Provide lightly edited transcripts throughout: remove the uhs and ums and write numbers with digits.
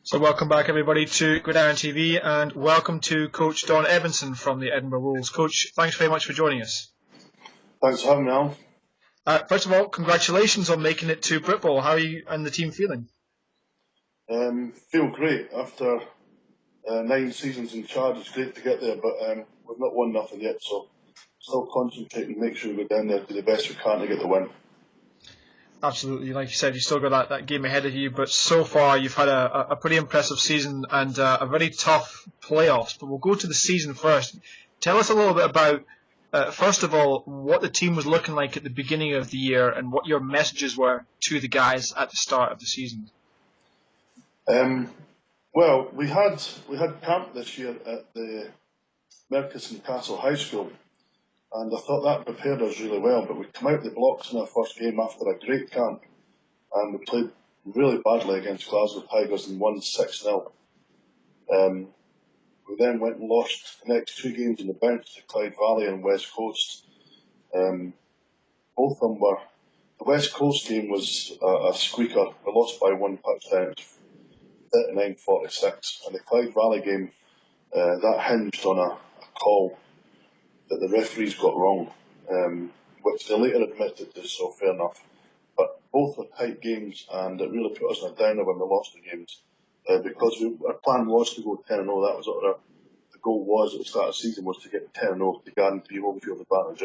So welcome back everybody to GridironTV and welcome to Coach Don Edmonston from the Edinburgh Wolves. Coach, thanks very much for joining us. Thanks for having me on. First of all, congratulations on making it to BritBowl. How are you and the team feeling? Feel great after 9 seasons in charge. It's great to get there, but we've not won nothing yet, so still concentrating, make sure we go down there, do the best we can to get the win. Absolutely, like you said, you still got that game ahead of you, but so far you've had a pretty impressive season and a very tough playoffs. But we'll go to the season first. Tell us a little bit about, first of all, what the team was looking like at the beginning of the year and what your messages were to the guys at the start of the season. Well, we had camp this year at the Mercus Castle High School, and I thought that prepared us really well, but we come out the blocks in our first game after a great camp, and we played really badly against Glasgow Tigers and won 6-0. We then went and lost the next 2 games on the bench to Clyde Valley and West Coast. Both of them were, the West Coast game was a squeaker. We lost by 1 touchdown, 39-46, and the Clyde Valley game, that hinged on a call that the referees got wrong, which they later admitted to, so fair enough. But both were tight games, and it really put us in a downer when we lost the games, because our plan was to go 10-0. That was what the goal was at the start of the season, was to get 10-0 to guarantee home field advantage.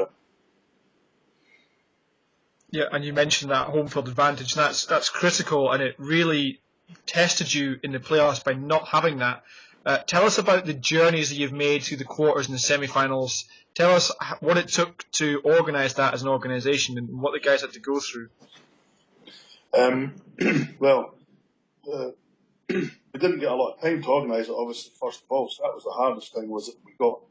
Yeah, and you mentioned that home field advantage, and that's critical, and it really tested you in the playoffs by not having that. Tell us about the journeys that you've made through the quarters and the semi-finals. Tell us what it took to organise that as an organisation and what the guys had to go through. Well, we didn't get a lot of time to organise it, obviously, first of all, so that was the hardest thing, was that we got,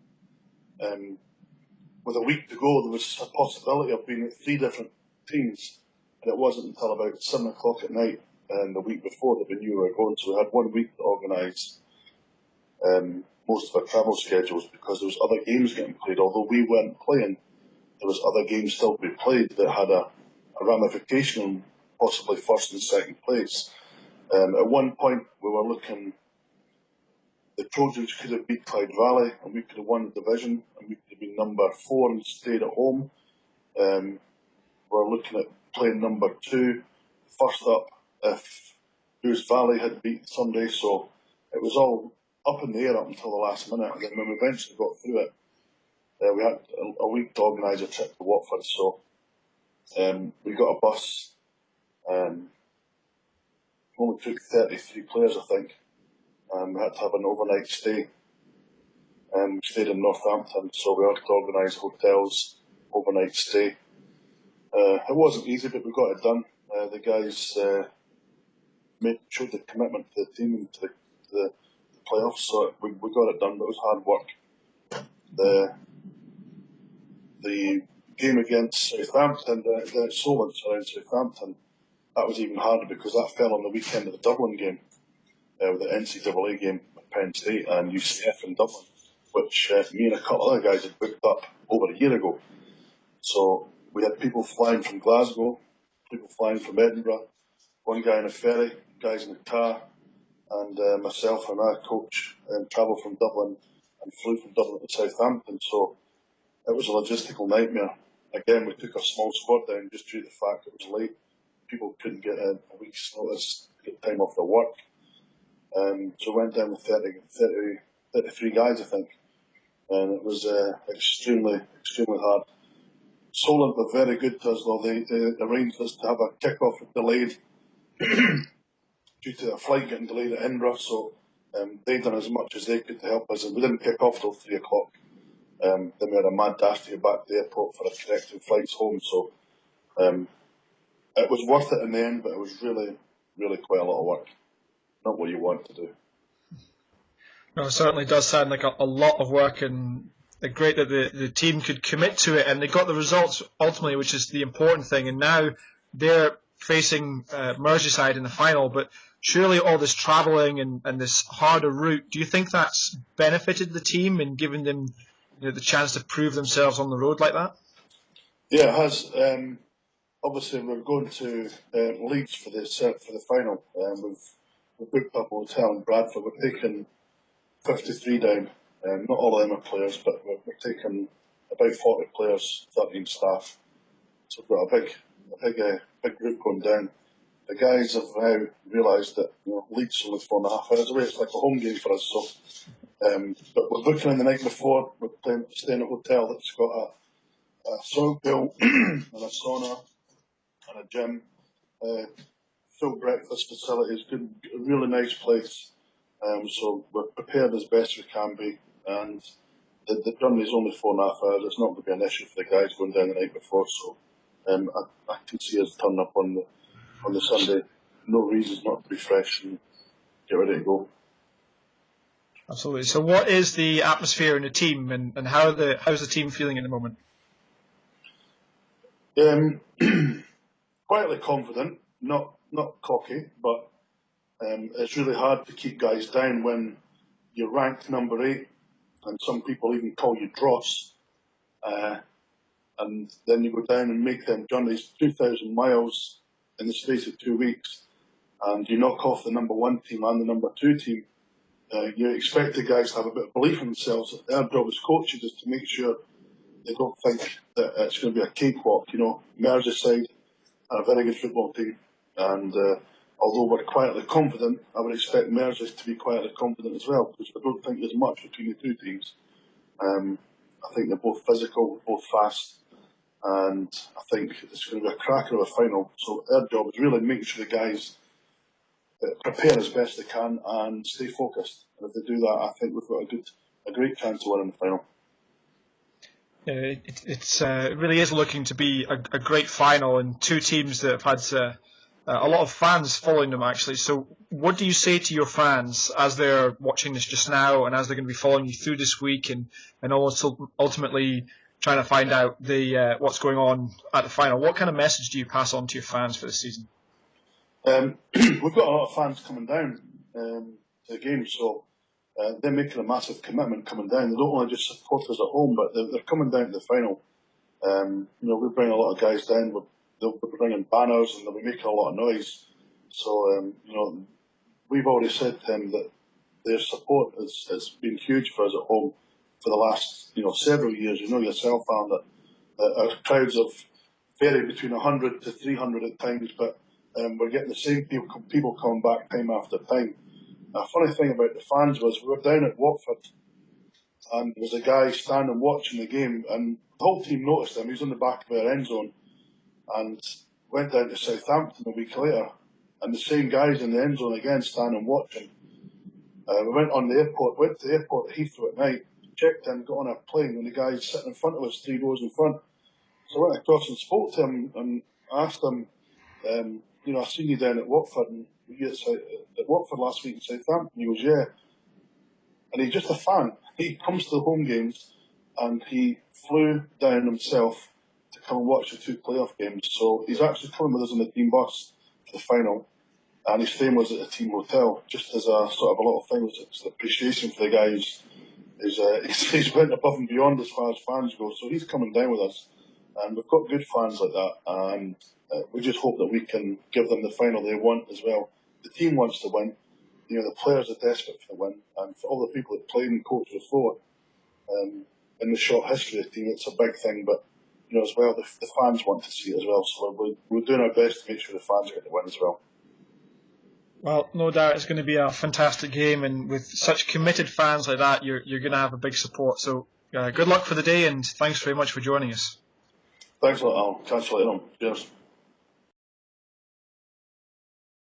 with a week to go, there was a possibility of being at 3 different teams, and it wasn't until about 7 o'clock at night the week before that we knew we were going, so we had 1 week to organise most of our travel schedules, because there was other games getting played. Although we weren't playing, there was other games still to be played that had a ramification on possibly first and second place. At one point we were looking, the Trojans could have beat Clyde Valley and we could have won the division, and we could have been number 4 and stayed at home. We're looking at playing number 2, first up, if Bruce Valley had beat Sunday. So it was all up in the air up until the last minute, and then when we eventually got through it, we had a week to organise a trip to Watford. So we got a bus. Only took 33 players, I think. We had to have an overnight stay. We stayed in Northampton, so we had to organise hotels, overnight stay. It wasn't easy, but we got it done. The guys showed the commitment to the team and to the playoffs, so we got it done, but it was hard work. The game against Southampton, Solent around Southampton, that was even harder because that fell on the weekend of the Dublin game, with the NCAA game at Penn State and UCF in Dublin, which me and a couple other guys had booked up over a year ago. So we had people flying from Glasgow, people flying from Edinburgh, 1 guy in a ferry, guys in a car, and myself and our coach travelled from Dublin and flew from Dublin to Southampton. So it was a logistical nightmare. Again, we took a small squad down just due to the fact it was late. People couldn't get a week's notice to get time off their work. So we went down with 33 guys, I think. And it was extremely, extremely hard. Solent were very good to us, though. They arranged us to have a kick-off delayed due to a flight getting delayed at Edinburgh, so they done as much as they could to help us, and we didn't kick off till 3 o'clock. Then we had a mad dash to get back to the airport for a connecting flights home, so it was worth it in the end, but it was really, really quite a lot of work. Not what you want to do. No, it certainly does sound like a lot of work, and great that the team could commit to it, and they got the results ultimately, which is the important thing. And now they're facing Merseyside in the final, but surely all this travelling and this harder route, do you think that's benefited the team and given them the chance to prove themselves on the road like that? Yeah, it has. Obviously, we're going to Leeds for the final. booked up a hotel in Bradford. We're taking 53 down. Not all of them are players, but we're taking about 40 players, 13 staff. So we've got a big group going down. The guys have now realised that Leeds only 4.5 hours away. It's like a home game for us. So, but we're booking in the night before. We're staying at a hotel that's got a swimming pool and a sauna and a gym. Full breakfast facilities. Good, a really nice place. So we're prepared as best we can be, and the journey is only 4.5 hours. It's not going to be an issue for the guys going down the night before. So I can see us turn up on the Sunday. No reasons not to be fresh and get ready to go. Absolutely. So what is the atmosphere in the team, and how's the team feeling at the moment? Quietly confident, not cocky, but it's really hard to keep guys down when you're ranked number 8, and some people even call you dross. And then you go down and make them journeys 2,000 miles in the space of 2 weeks, and you knock off the number 1 team and the number 2 team. You expect the guys to have a bit of belief in themselves. Their job as coaches is to make sure they don't think that it's going to be a cakewalk. Merseyside are a very good football team, and although we're quietly confident, I would expect Mersey to be quietly confident as well, because I don't think there's much between the 2 teams. I think they're both physical, both fast, and I think it's going to be a cracker of a final. So our job is really making sure the guys prepare as best they can and stay focused. And if they do that, I think we've got a great chance to win in the final. It really is looking to be a great final, and 2 teams that have had a lot of fans following them, actually. So what do you say to your fans as they're watching this just now, and as they're going to be following you through this week, and also ultimately trying to find out what's going on at the final? What kind of message do you pass on to your fans for this season? We've got a lot of fans coming down to the game, so they're making a massive commitment coming down. They don't want to just support us at home, but they're coming down to the final. We bring a lot of guys down. They'll be bringing banners and they'll be making a lot of noise. So, we've already said to them that their support has been huge for us at home for the last, several years. You know yourself, Alan, that our crowds have varied between 100 to 300 at times, but we're getting the same people coming back time after time. A funny thing about the fans was we were down at Watford, and there was a guy standing watching the game, and the whole team noticed him. He was in the back of our end zone, and went down to Southampton a week later, and the same guys in the end zone again standing watching. We went to the airport at Heathrow at night, checked in, got on a plane, and the guy's sitting in front of us, 3 rows in front. So I went across and spoke to him and asked him, I seen you down at Watford, and you at Watford last week in Southampton. He goes, yeah. And he's just a fan. He comes to the home games, and he flew down himself to come and watch the 2 playoff games. So he's actually coming with us on the team bus for the final, and his staying was at the team hotel, just as a sort of a little thing. It's an appreciation for the guy he's went above and beyond as far as fans go. So he's coming down with us, and we've got good fans like that, and we just hope that we can give them the final they want as well. The team wants to win. The players are desperate for the win, and for all the people that played and coached before, in the short history of the team, it's a big thing. But as well, the fans want to see it as well. So we're doing our best to make sure the fans get the win as well. Well, no doubt it's going to be a fantastic game, and with such committed fans like that, you're going to have a big support. So good luck for the day, and thanks very much for joining us. Thanks a lot, Alan. Catch you later on. Cheers.